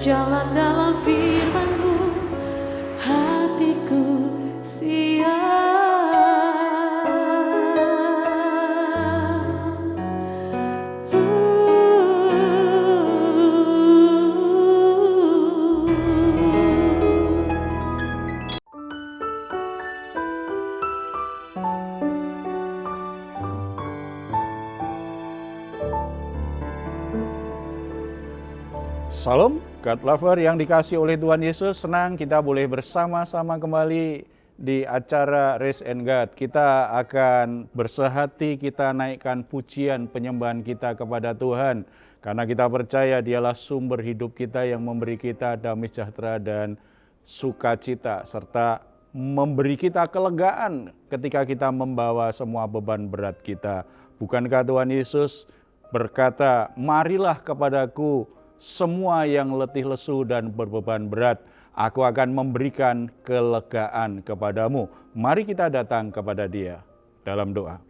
berjalan dalam firman-Mu, hatiku siap. Salam, God Lover yang dikasih oleh Tuhan Yesus. Senang kita boleh bersama-sama kembali di acara Raise and God. Kita akan bersehati, kita naikkan pujian penyembahan kita kepada Tuhan. Karena kita percaya Dialah sumber hidup kita yang memberi kita damai sejahtera dan sukacita. Serta memberi kita kelegaan ketika kita membawa semua beban berat kita. Bukankah Tuhan Yesus berkata, marilah kepadaku semua yang letih lesu dan berbeban berat, aku akan memberikan kelegaan kepadamu. Mari kita datang kepada Dia dalam doa.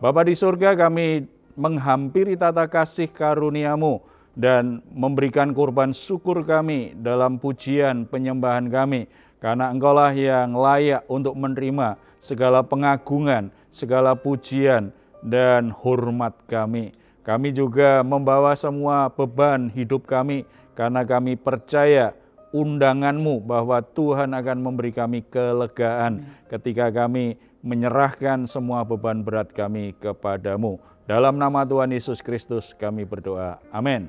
Bapa di surga, kami menghampiri tata kasih karunia-Mu dan memberikan kurban syukur kami dalam pujian penyembahan kami. Karena Engkaulah yang layak untuk menerima segala pengagungan, segala pujian dan hormat kami. Kami juga membawa semua beban hidup kami karena kami percaya undangan-Mu bahwa Tuhan akan memberi kami kelegaan ketika kami menyerahkan semua beban berat kami kepada-Mu. Dalam nama Tuhan Yesus Kristus kami berdoa. Amin.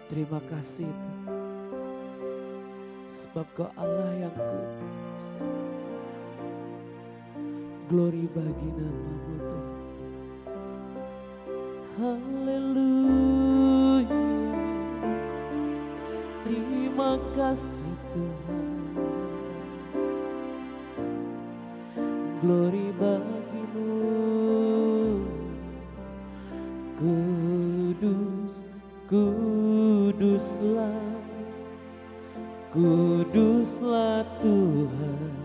Terima kasih Tuhan, sebab Kau Allah yang kudus. Glory bagi nama-Mu Tuhan. Haleluya. Terima kasih Tuhan. Glory bagi-Mu. Kudus, kuduslah, kuduslah Tuhan,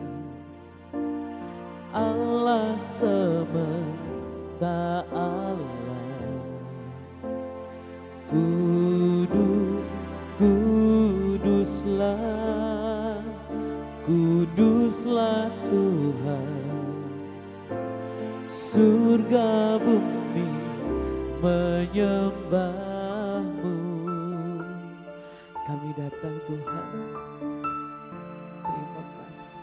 Allah semesta alam. Kudus, kuduslah, kuduslah Tuhan. Surga bumi menyembah-Mu. Kami datang Tuhan, terima kasih.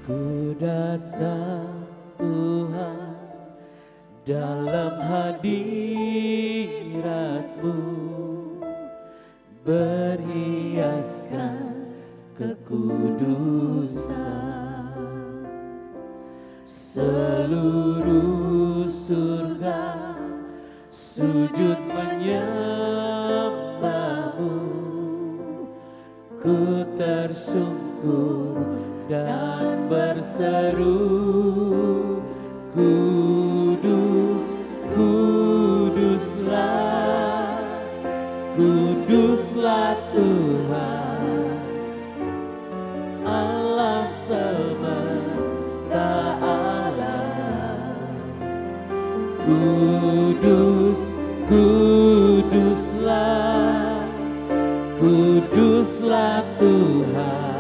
Ku datang Tuhan dalam hadirat-Mu, berhiaskan kekudusan. Seluruh surga sujud menyembah-Mu. Ku tersungkur dan berseru, kudus, kuduslah, kuduslah Tuhan, Allah semesta alam. Kudus, kuduslah, kuduslah Tuhan.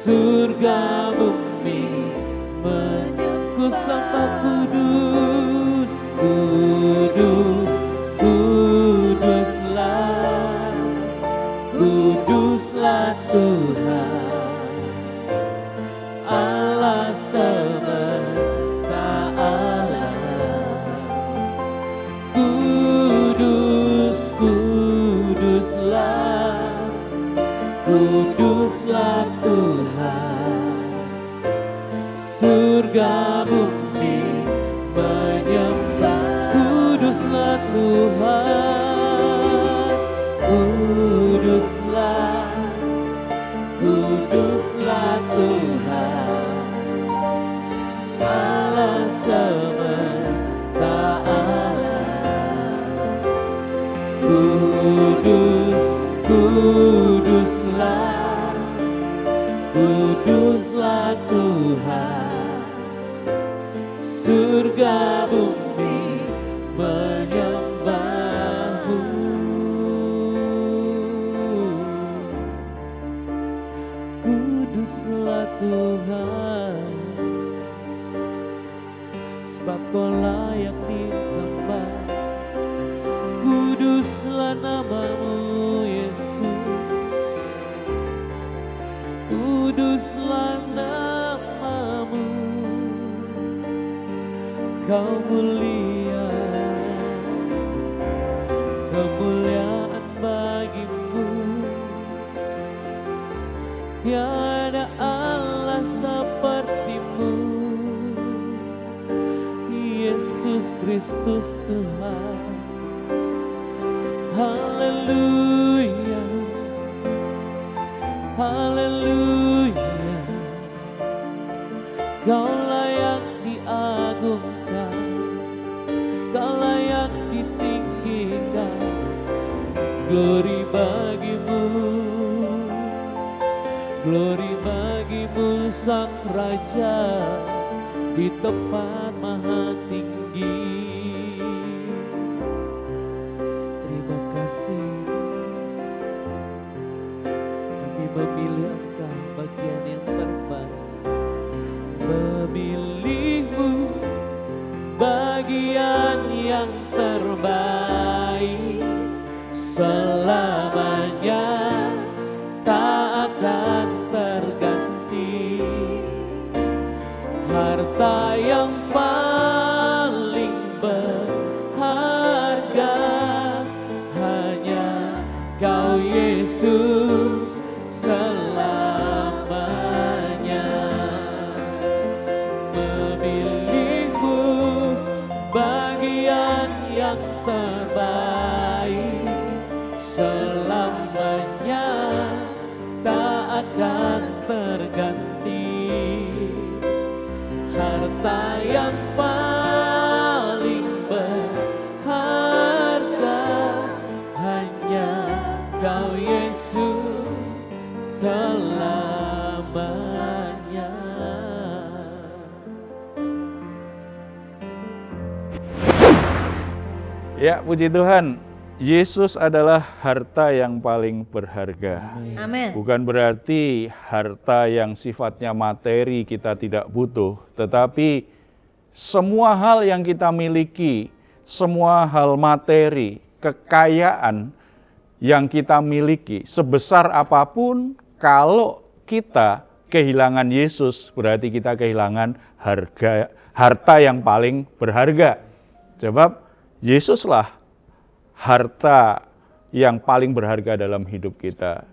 Surga bumi menyembah, sembah. Kudus, kudus, kuduslah, kuduslah Tuhan, Allah semesta alam. Kudus, kuduslah, kuduslah Tuhan. Surga bumi menyembah. Kuduslah Tuhan, kuduslah, kuduslah Tuhan, Allah semesta alam. Kudus, kuduslah, kudus Tuhan, surga bumi menyembahmu. Kuduslah Tuhan, sebab Kau layak disembah. Kuduslah namamu Yesus, kuduslah namamu. Kau mulia, kemuliaan bagimu. Tiada Allah sepertimu, Yesus Kristus Tuhan. Haleluya, haleluya. Kau layak diagungkan, Kau layak ditinggikan. Glory bagimu, glory bagimu Sang Raja di tempat maha tinggi. Terima kasih, kami memilih Engkau bagian yang terbaik, memilihmu bagian yang terbaik. Selamanya tak akan terganti, harta yang paling berharga hanya Kau Yesus selamanya. Memilihmu bagian yang terbaik, selamanya tak akan terganti, harta yang paling berharga hanya Kau Yesus selamanya. Ya, puji Tuhan, Yesus adalah harta yang paling berharga. Amin. Bukan berarti harta yang sifatnya materi kita tidak butuh, tetapi semua hal yang kita miliki, semua hal materi, kekayaan yang kita miliki, sebesar apapun, kalau kita kehilangan Yesus, berarti kita kehilangan harta yang paling berharga. Sebab Yesuslah harta yang paling berharga dalam hidup kita.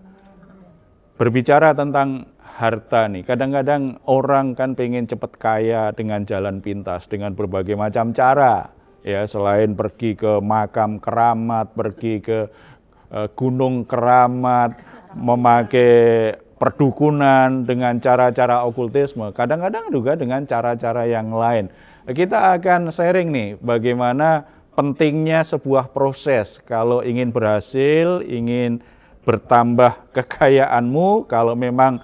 Berbicara tentang harta nih, kadang-kadang orang kan pengen cepat kaya dengan jalan pintas, dengan berbagai macam cara. Ya, selain pergi ke makam keramat, pergi ke gunung keramat, memakai perdukunan dengan cara-cara okultisme, kadang-kadang juga dengan cara-cara yang lain. Kita akan sharing nih bagaimana pentingnya sebuah proses kalau ingin berhasil, ingin bertambah kekayaanmu, kalau memang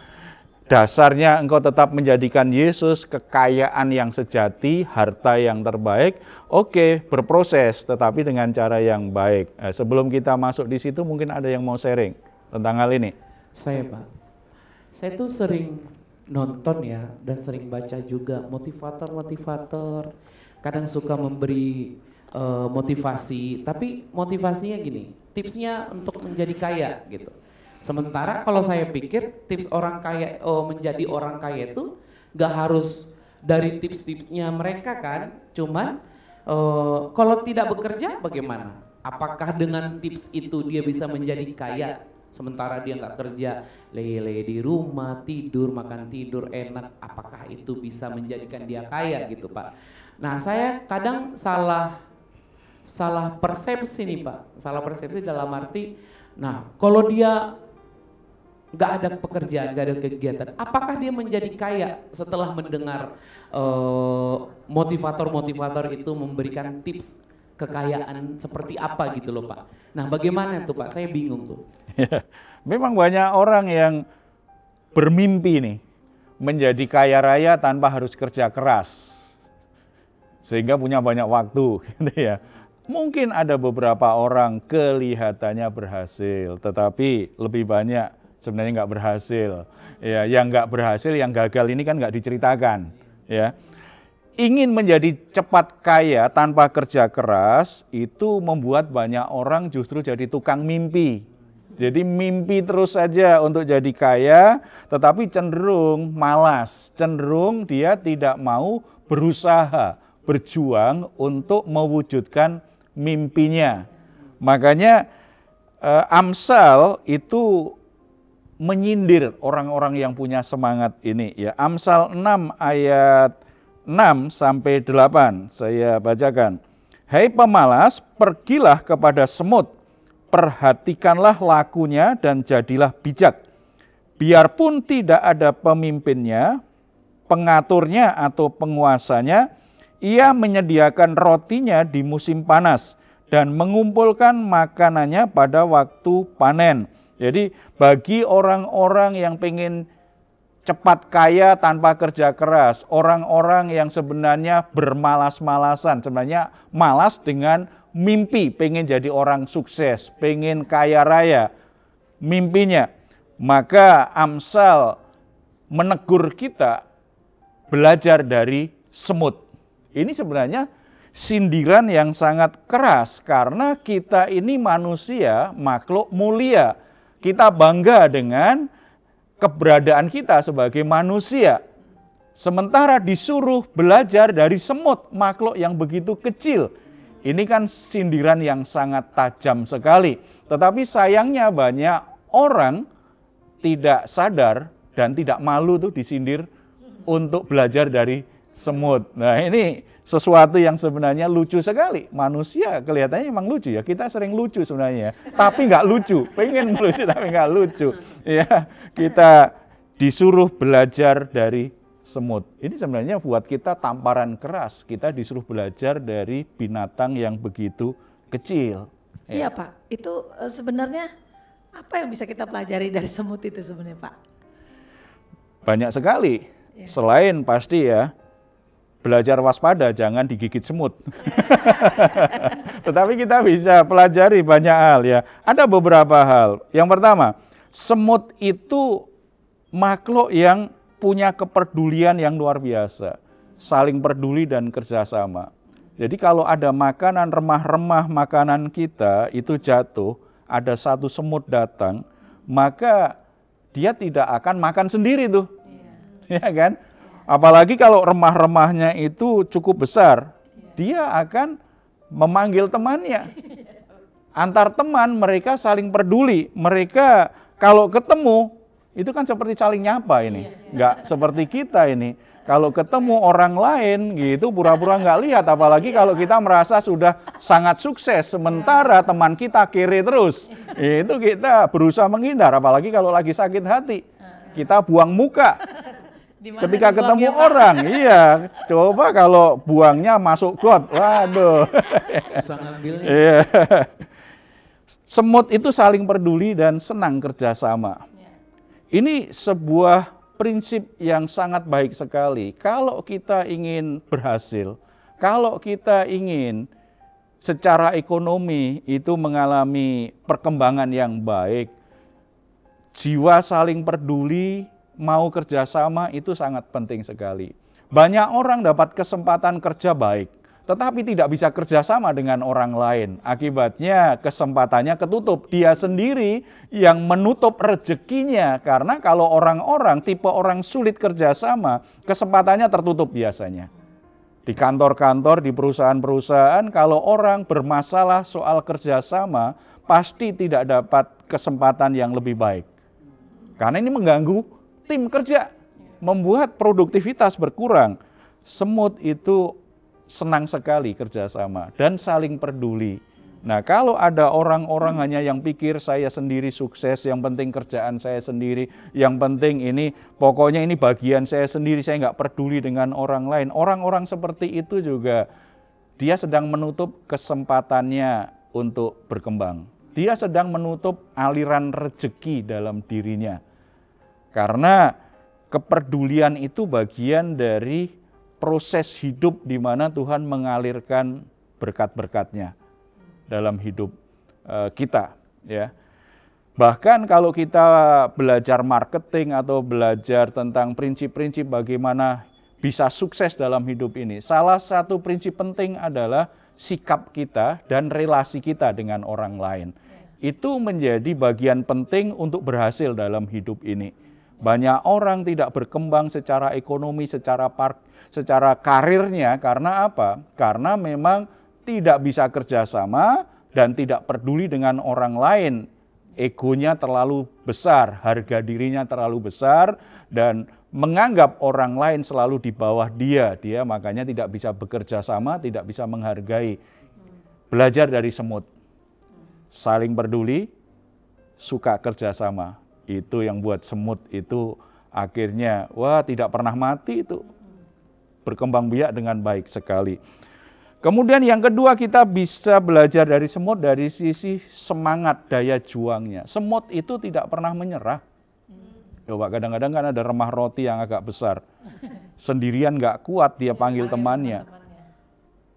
dasarnya engkau tetap menjadikan Yesus kekayaan yang sejati, harta yang terbaik, oke, berproses tetapi dengan cara yang baik. Nah, sebelum kita masuk di situ mungkin ada yang mau sharing tentang hal ini. Saya Pak, saya tuh sering nonton ya dan sering baca juga motivator, kadang suka memberi motivasi, tapi motivasinya gini, tipsnya untuk menjadi kaya gitu. Sementara kalau saya pikir tips orang kaya, menjadi orang kaya itu gak harus dari tips-tipsnya mereka kan, cuman kalau tidak bekerja bagaimana? Apakah dengan tips itu dia bisa menjadi kaya? Sementara dia nggak kerja, leye-leye di rumah, tidur, makan tidur enak, apakah itu bisa menjadikan dia kaya gitu Pak? Nah saya kadang salah persepsi nih Pak, salah persepsi dalam arti, nah kalau dia nggak ada pekerjaan, nggak ada kegiatan, apakah dia menjadi kaya setelah mendengar motivator-motivator itu memberikan tips kekayaan seperti apa gitu loh Pak? Nah bagaimana tuh Pak, saya bingung tuh. Ya, memang banyak orang yang bermimpi nih, menjadi kaya raya tanpa harus kerja keras, sehingga punya banyak waktu, gitu ya. Mungkin ada beberapa orang kelihatannya berhasil, tetapi lebih banyak sebenarnya nggak berhasil. Ya, yang nggak berhasil, yang gagal ini kan nggak diceritakan. Ya, ingin menjadi cepat kaya tanpa kerja keras itu membuat banyak orang justru jadi tukang mimpi. Jadi mimpi terus saja untuk jadi kaya, tetapi cenderung malas, cenderung dia tidak mau berusaha, berjuang untuk mewujudkan mimpinya. Makanya Amsal itu menyindir orang-orang yang punya semangat ini. Ya, Amsal 6 ayat 6 sampai 8 saya bacakan. Hai pemalas, pergilah kepada semut, perhatikanlah lakunya dan jadilah bijak. Biarpun tidak ada pemimpinnya, pengaturnya atau penguasanya, ia menyediakan rotinya di musim panas dan mengumpulkan makanannya pada waktu panen. Jadi bagi orang-orang yang pengen cepat kaya tanpa kerja keras, orang-orang yang sebenarnya bermalas-malasan, sebenarnya malas dengan mimpi, pengen jadi orang sukses, pengen kaya raya, mimpinya. Maka Amsal menegur kita belajar dari semut. Ini sebenarnya sindiran yang sangat keras, karena kita ini manusia, makhluk mulia. Kita bangga dengan keberadaan kita sebagai manusia. Sementara disuruh belajar dari semut, makhluk yang begitu kecil. Ini kan sindiran yang sangat tajam sekali. Tetapi sayangnya banyak orang tidak sadar dan tidak malu tuh disindir untuk belajar dari semut. Nah, ini sesuatu yang sebenarnya lucu sekali. Manusia kelihatannya emang lucu ya. Kita sering lucu sebenarnya, tapi nggak lucu. Pengen lucu tapi nggak lucu. Ya, kita disuruh belajar dari semut. Ini sebenarnya buat kita tamparan keras. Kita disuruh belajar dari binatang yang begitu kecil. Iya Pak, itu sebenarnya apa yang bisa kita pelajari dari semut itu sebenarnya Pak? Banyak sekali. Selain pasti ya, belajar waspada, jangan digigit semut. Tetapi kita bisa pelajari banyak hal ya. Ada beberapa hal. Yang pertama, semut itu makhluk yang punya kepedulian yang luar biasa, saling peduli dan kerjasama. Jadi kalau ada makanan remah-remah makanan kita itu jatuh, ada satu semut datang, maka dia tidak akan makan sendiri tuh, ya kan? Apalagi kalau remah-remahnya itu cukup besar, dia akan memanggil temannya. Antar teman mereka saling peduli, mereka kalau ketemu itu kan seperti saling nyapa ini, nggak seperti kita ini. Kalau ketemu orang lain gitu pura-pura nggak lihat, apalagi kalau kita merasa sudah sangat sukses, sementara teman kita kere terus, itu kita berusaha menghindar, apalagi kalau lagi sakit hati, kita buang muka. Ketika ketemu orang, iya, coba kalau buangnya masuk got, waduh. Susah ngambilnya. Iya. Semut itu saling peduli dan senang kerjasama. Ini sebuah prinsip yang sangat baik sekali. Kalau kita ingin berhasil, kalau kita ingin secara ekonomi itu mengalami perkembangan yang baik, jiwa saling peduli, mau kerjasama itu sangat penting sekali. Banyak orang dapat kesempatan kerja baik, tetapi tidak bisa kerjasama dengan orang lain. Akibatnya kesempatannya ketutup. Dia sendiri yang menutup rezekinya. Karena kalau orang-orang, tipe orang sulit kerjasama, kesempatannya tertutup biasanya. Di kantor-kantor, di perusahaan-perusahaan, kalau orang bermasalah soal kerjasama, pasti tidak dapat kesempatan yang lebih baik. Karena ini mengganggu tim kerja, membuat produktivitas berkurang. Semut itu senang sekali kerjasama dan saling peduli. Nah, kalau ada orang-orang hanya yang pikir saya sendiri sukses, yang penting kerjaan saya sendiri, yang penting ini, pokoknya ini bagian saya sendiri, saya nggak peduli dengan orang lain. Orang-orang seperti itu juga, dia sedang menutup kesempatannya untuk berkembang. Dia sedang menutup aliran rezeki dalam dirinya. Karena kepedulian itu bagian dari proses hidup di mana Tuhan mengalirkan berkat-berkat-Nya dalam hidup kita, ya. Bahkan kalau kita belajar marketing atau belajar tentang prinsip-prinsip bagaimana bisa sukses dalam hidup ini, salah satu prinsip penting adalah sikap kita dan relasi kita dengan orang lain. Itu menjadi bagian penting untuk berhasil dalam hidup ini. Banyak orang tidak berkembang secara ekonomi, secara karirnya, karena apa? Karena memang tidak bisa kerjasama dan tidak peduli dengan orang lain. Egonya terlalu besar, harga dirinya terlalu besar, dan menganggap orang lain selalu di bawah dia. Dia makanya tidak bisa bekerja sama, tidak bisa menghargai. Belajar dari semut. Saling peduli, suka kerjasama. Itu yang buat semut itu akhirnya, tidak pernah mati itu. Berkembang biak dengan baik sekali. Kemudian yang kedua, kita bisa belajar dari semut dari sisi semangat, daya juangnya. Semut itu tidak pernah menyerah. Coba kadang-kadang kan ada remah roti yang agak besar. Sendirian nggak kuat, dia panggil temannya.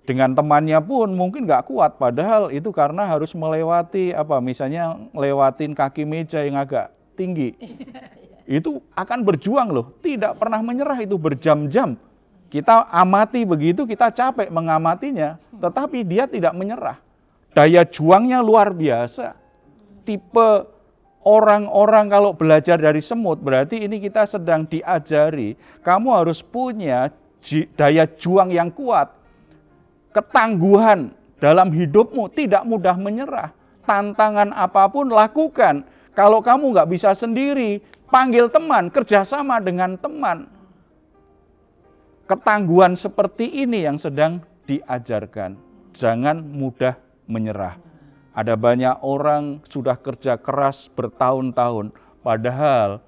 Dengan temannya pun mungkin nggak kuat, padahal itu karena harus melewati misalnya lewatin kaki meja yang agak tinggi. Itu akan berjuang loh, tidak pernah menyerah, itu berjam-jam. Kita amati begitu, kita capek mengamatinya, tetapi dia tidak menyerah. Daya juangnya luar biasa. Tipe orang-orang kalau belajar dari semut, berarti ini kita sedang diajari, kamu harus punya daya juang yang kuat. Ketangguhan dalam hidupmu, tidak mudah menyerah. Tantangan apapun lakukan. Kalau kamu nggak bisa sendiri, panggil teman, kerjasama dengan teman. Ketangguhan seperti ini yang sedang diajarkan. Jangan mudah menyerah. Ada banyak orang sudah kerja keras bertahun-tahun, padahal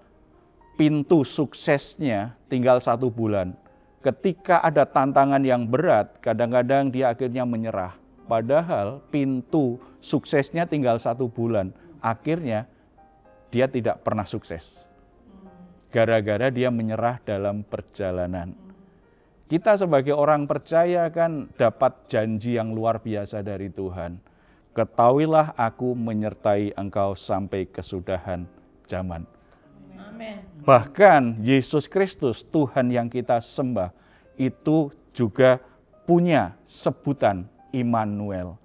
pintu suksesnya tinggal 1 bulan. Ketika ada tantangan yang berat, kadang-kadang dia akhirnya menyerah. Padahal pintu suksesnya tinggal 1 bulan. Akhirnya dia tidak pernah sukses. Gara-gara dia menyerah dalam perjalanan. Kita sebagai orang percaya kan dapat janji yang luar biasa dari Tuhan. Ketahuilah aku menyertai engkau sampai kesudahan zaman. Amin. Bahkan Yesus Kristus, Tuhan yang kita sembah, itu juga punya sebutan Immanuel.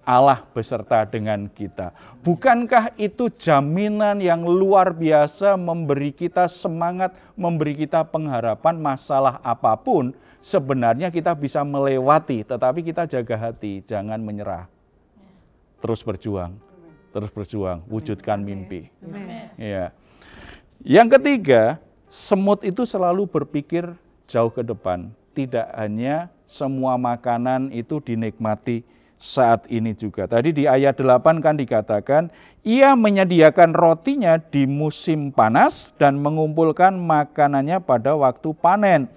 Allah beserta dengan kita. Bukankah itu jaminan yang luar biasa memberi kita semangat, memberi kita pengharapan masalah apapun, sebenarnya kita bisa melewati, tetapi kita jaga hati, jangan menyerah. Terus berjuang, wujudkan mimpi. Ya. Yang ketiga, semut itu selalu berpikir jauh ke depan. Tidak hanya semua makanan itu dinikmati saat ini juga. Tadi di ayat 8 kan dikatakan, ia menyediakan rotinya di musim panas dan mengumpulkan makanannya pada waktu panen.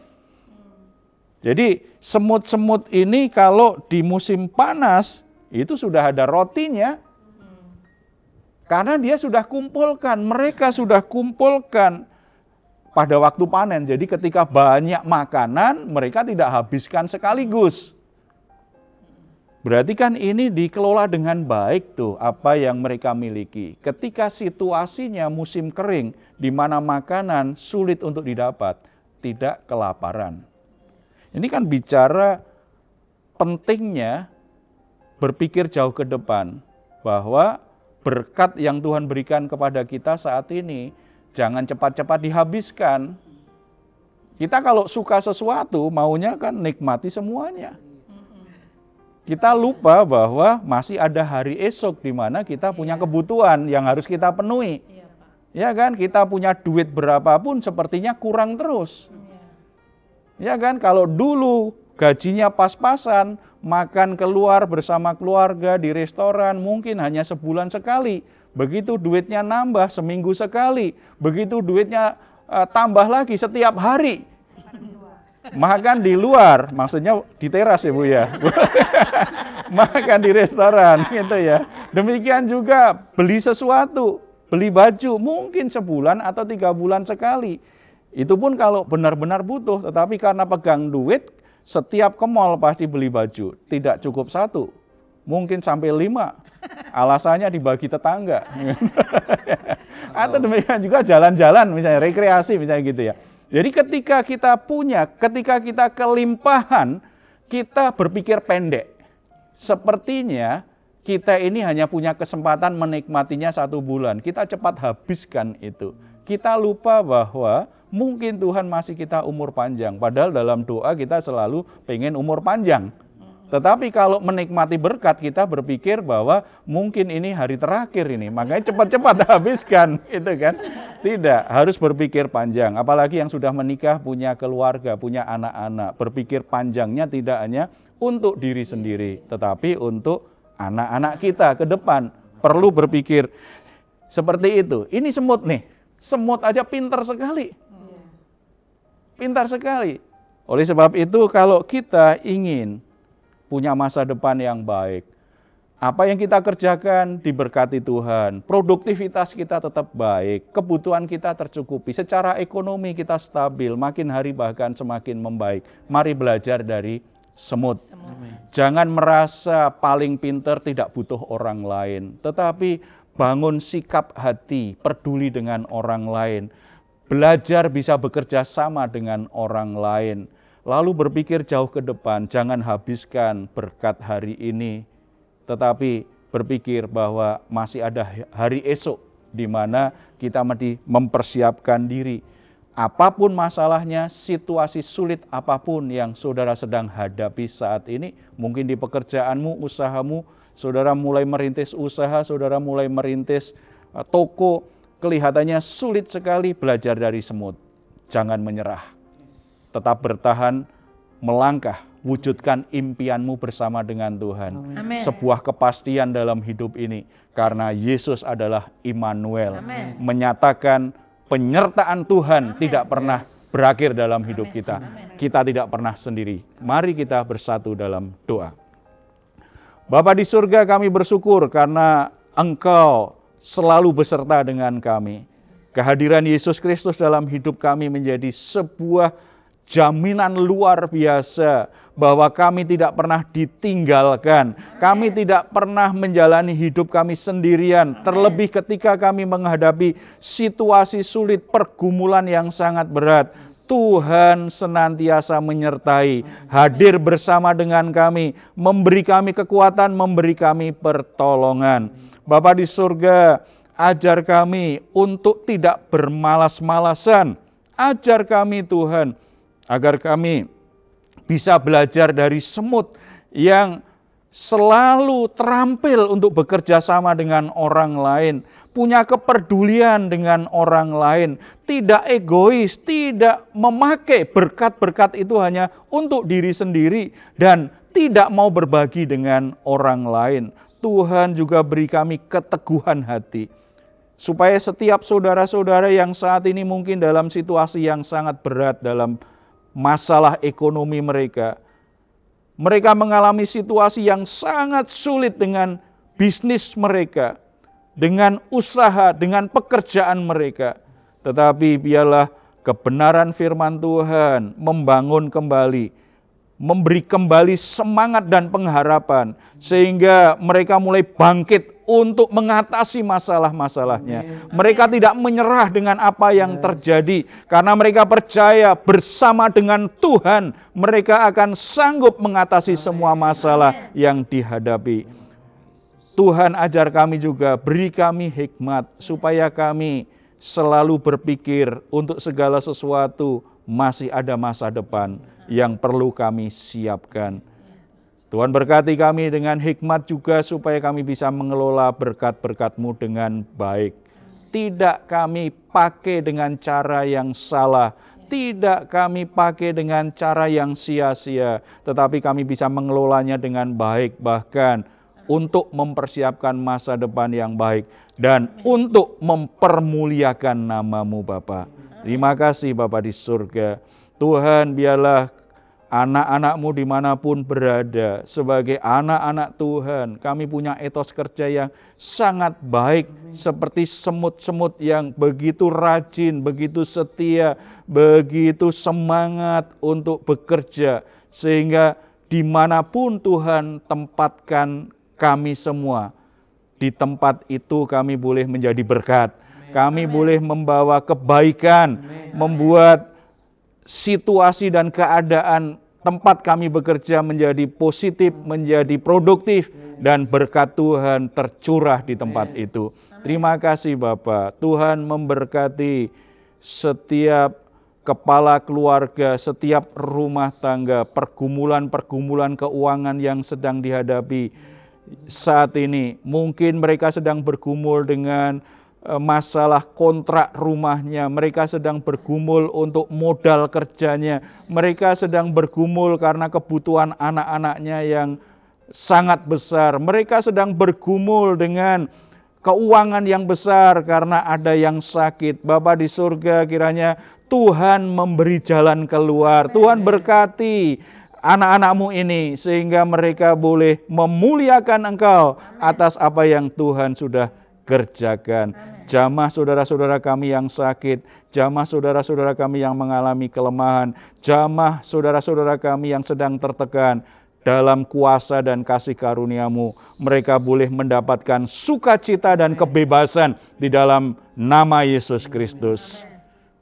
Jadi semut-semut ini kalau di musim panas, itu sudah ada rotinya. Karena dia sudah kumpulkan, mereka sudah kumpulkan pada waktu panen. Jadi ketika banyak makanan, mereka tidak habiskan sekaligus. Berarti kan ini dikelola dengan baik tuh apa yang mereka miliki. Ketika situasinya musim kering, di mana makanan sulit untuk didapat, tidak kelaparan. Ini kan bicara pentingnya berpikir jauh ke depan, bahwa berkat yang Tuhan berikan kepada kita saat ini, jangan cepat-cepat dihabiskan. Kita kalau suka sesuatu, maunya kan nikmati semuanya. Kita lupa bahwa masih ada hari esok di mana kita punya kebutuhan yang harus kita penuhi. Ya kan, kita punya duit berapapun sepertinya kurang terus. Ya kan, kalau dulu gajinya pas-pasan, makan keluar bersama keluarga di restoran mungkin hanya sebulan sekali. Begitu duitnya nambah seminggu sekali. Begitu duitnya tambah lagi setiap hari. Makan di luar, maksudnya di teras ya Bu ya. Makan di restoran gitu ya. Demikian juga beli sesuatu, beli baju mungkin sebulan atau 3 bulan sekali. Itu pun kalau benar-benar butuh, tetapi karena pegang duit, setiap ke mall pasti beli baju. Tidak cukup 1, mungkin sampai 5. Alasannya dibagi tetangga. Atau demikian juga jalan-jalan, misalnya rekreasi, misalnya gitu ya. Jadi ketika kita punya, ketika kita kelimpahan, kita berpikir pendek. Sepertinya kita ini hanya punya kesempatan menikmatinya 1 bulan. Kita cepat habiskan itu. Kita lupa bahwa mungkin Tuhan masih kita umur panjang. Padahal dalam doa kita selalu pengen umur panjang. Tetapi kalau menikmati berkat, kita berpikir bahwa mungkin ini hari terakhir ini. Makanya cepat-cepat habiskan, gitu kan. Tidak, harus berpikir panjang. Apalagi yang sudah menikah, punya keluarga, punya anak-anak. Berpikir panjangnya tidak hanya untuk diri sendiri, tetapi untuk anak-anak kita ke depan. Perlu berpikir seperti itu. Ini semut nih. Semut aja pintar sekali. Pintar sekali. Oleh sebab itu kalau kita ingin punya masa depan yang baik, apa yang kita kerjakan diberkati Tuhan, produktivitas kita tetap baik, kebutuhan kita tercukupi, secara ekonomi kita stabil, makin hari bahkan semakin membaik. Mari belajar dari semut. Jangan merasa paling pintar, tidak butuh orang lain, tetapi bangun sikap hati, peduli dengan orang lain. Belajar bisa bekerja sama dengan orang lain. Lalu berpikir jauh ke depan, jangan habiskan berkat hari ini. Tetapi berpikir bahwa masih ada hari esok di mana kita mesti mempersiapkan diri. Apapun masalahnya, situasi sulit apapun yang saudara sedang hadapi saat ini, mungkin di pekerjaanmu, usahamu, saudara mulai merintis usaha, saudara mulai merintis toko, kelihatannya sulit sekali, belajar dari semut. Jangan menyerah, tetap bertahan, melangkah, wujudkan impianmu bersama dengan Tuhan. Amen. Sebuah kepastian dalam hidup ini, karena Yesus adalah Immanuel, Amen. menyatakan penyertaan Tuhan tidak pernah berakhir dalam hidup kita. Kita tidak pernah sendiri. Mari kita bersatu dalam doa. Bapa di surga, kami bersyukur karena Engkau selalu beserta dengan kami. Kehadiran Yesus Kristus dalam hidup kami menjadi sebuah jaminan luar biasa bahwa kami tidak pernah ditinggalkan. Kami tidak pernah menjalani hidup kami sendirian. Terlebih ketika kami menghadapi situasi sulit, pergumulan yang sangat berat. Tuhan senantiasa menyertai, hadir bersama dengan kami, memberi kami kekuatan, memberi kami pertolongan. Bapa di surga, ajar kami untuk tidak bermalas-malasan. Ajar kami Tuhan, agar kami bisa belajar dari semut yang selalu terampil untuk bekerja sama dengan orang lain, punya kepedulian dengan orang lain, tidak egois, tidak memakai berkat-berkat itu hanya untuk diri sendiri, dan tidak mau berbagi dengan orang lain. Tuhan juga beri kami keteguhan hati, supaya setiap saudara-saudara yang saat ini mungkin dalam situasi yang sangat berat dalam masalah ekonomi mereka mengalami situasi yang sangat sulit dengan bisnis mereka, dengan usaha, dengan pekerjaan mereka. Tetapi biarlah kebenaran firman Tuhan membangun kembali, memberi kembali semangat dan pengharapan, sehingga mereka mulai bangkit untuk mengatasi masalah-masalahnya. Mereka tidak menyerah dengan apa yang terjadi, karena mereka percaya bersama dengan Tuhan mereka akan sanggup mengatasi semua masalah yang dihadapi. Tuhan ajar kami juga, beri kami hikmat supaya kami selalu berpikir untuk segala sesuatu masih ada masa depan yang perlu kami siapkan. Tuhan berkati kami dengan hikmat juga supaya kami bisa mengelola berkat-berkat-Mu dengan baik. Tidak kami pakai dengan cara yang salah, tidak kami pakai dengan cara yang sia-sia, tetapi kami bisa mengelolanya dengan baik, bahkan untuk mempersiapkan masa depan yang baik dan untuk mempermuliakan nama-Mu Bapa. Terima kasih Bapa di surga. Tuhan, biarlah anak-anak-Mu dimanapun berada, sebagai anak-anak Tuhan, kami punya etos kerja yang sangat baik, seperti semut-semut yang begitu rajin, begitu setia, begitu semangat untuk bekerja, sehingga dimanapun Tuhan tempatkan kami semua, di tempat itu kami boleh menjadi berkat, kami boleh membawa kebaikan, membuat situasi dan keadaan tempat kami bekerja menjadi positif, menjadi produktif, dan berkat Tuhan tercurah di tempat itu. Terima kasih Bapak, Tuhan memberkati setiap kepala keluarga, setiap rumah tangga, pergumulan-pergumulan keuangan yang sedang dihadapi saat ini. Mungkin mereka sedang bergumul dengan masalah kontrak rumahnya, mereka sedang bergumul untuk modal kerjanya, mereka sedang bergumul karena kebutuhan anak-anaknya yang sangat besar, mereka sedang bergumul dengan keuangan yang besar karena ada yang sakit. Bapa di surga, kiranya Tuhan memberi jalan keluar, Tuhan berkati anak-anak-Mu ini sehingga mereka boleh memuliakan Engkau atas apa yang Tuhan sudah kerjakan. Jamah saudara-saudara kami yang sakit, jamah saudara-saudara kami yang mengalami kelemahan, jamah saudara-saudara kami yang sedang tertekan, dalam kuasa dan kasih karunia-Mu, mereka boleh mendapatkan sukacita dan kebebasan di dalam nama Yesus Kristus.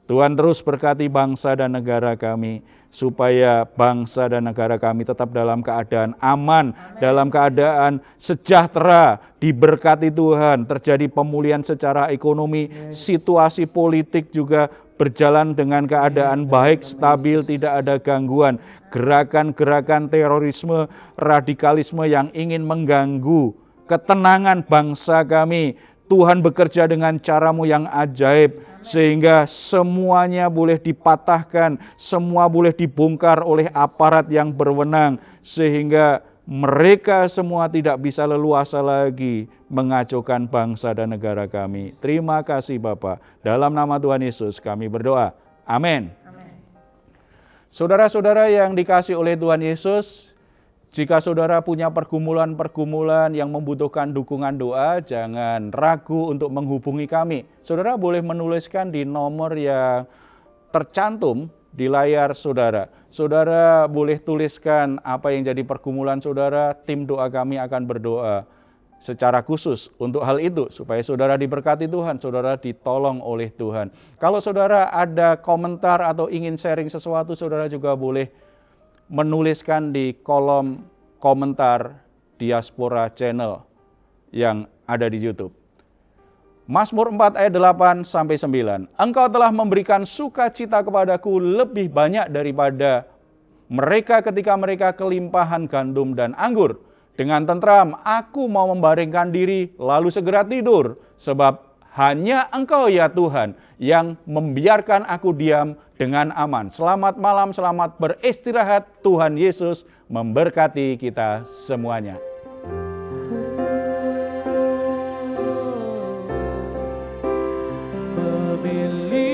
Tuhan terus berkati bangsa dan negara kami, supaya bangsa dan negara kami tetap dalam keadaan aman, dalam keadaan sejahtera, diberkati Tuhan, terjadi pemulihan secara ekonomi, situasi politik juga berjalan dengan keadaan baik, stabil, tidak ada gangguan. Gerakan-gerakan terorisme, radikalisme yang ingin mengganggu ketenangan bangsa kami, Tuhan bekerja dengan cara-Mu yang ajaib, sehingga semuanya boleh dipatahkan, semua boleh dibongkar oleh aparat yang berwenang, sehingga mereka semua tidak bisa leluasa lagi mengacaukan bangsa dan negara kami. Terima kasih Bapa. Dalam nama Tuhan Yesus kami berdoa. Amin. Saudara-saudara yang dikasihi oleh Tuhan Yesus, jika saudara punya pergumulan-pergumulan yang membutuhkan dukungan doa, jangan ragu untuk menghubungi kami. Saudara boleh menuliskan di nomor yang tercantum di layar saudara. Saudara boleh tuliskan apa yang jadi pergumulan saudara, tim doa kami akan berdoa secara khusus untuk hal itu, supaya saudara diberkati Tuhan, saudara ditolong oleh Tuhan. Kalau saudara ada komentar atau ingin sharing sesuatu, saudara juga boleh menuliskan di kolom komentar Diaspora Channel yang ada di YouTube. Mazmur 4 ayat 8-9. Engkau telah memberikan sukacita kepadaku lebih banyak daripada mereka ketika mereka kelimpahan gandum dan anggur. Dengan tentram aku mau membaringkan diri lalu segera tidur, sebab hanya Engkau ya Tuhan yang membiarkan aku diam dengan aman. Selamat malam, selamat beristirahat. Tuhan Yesus memberkati kita semuanya. Memilih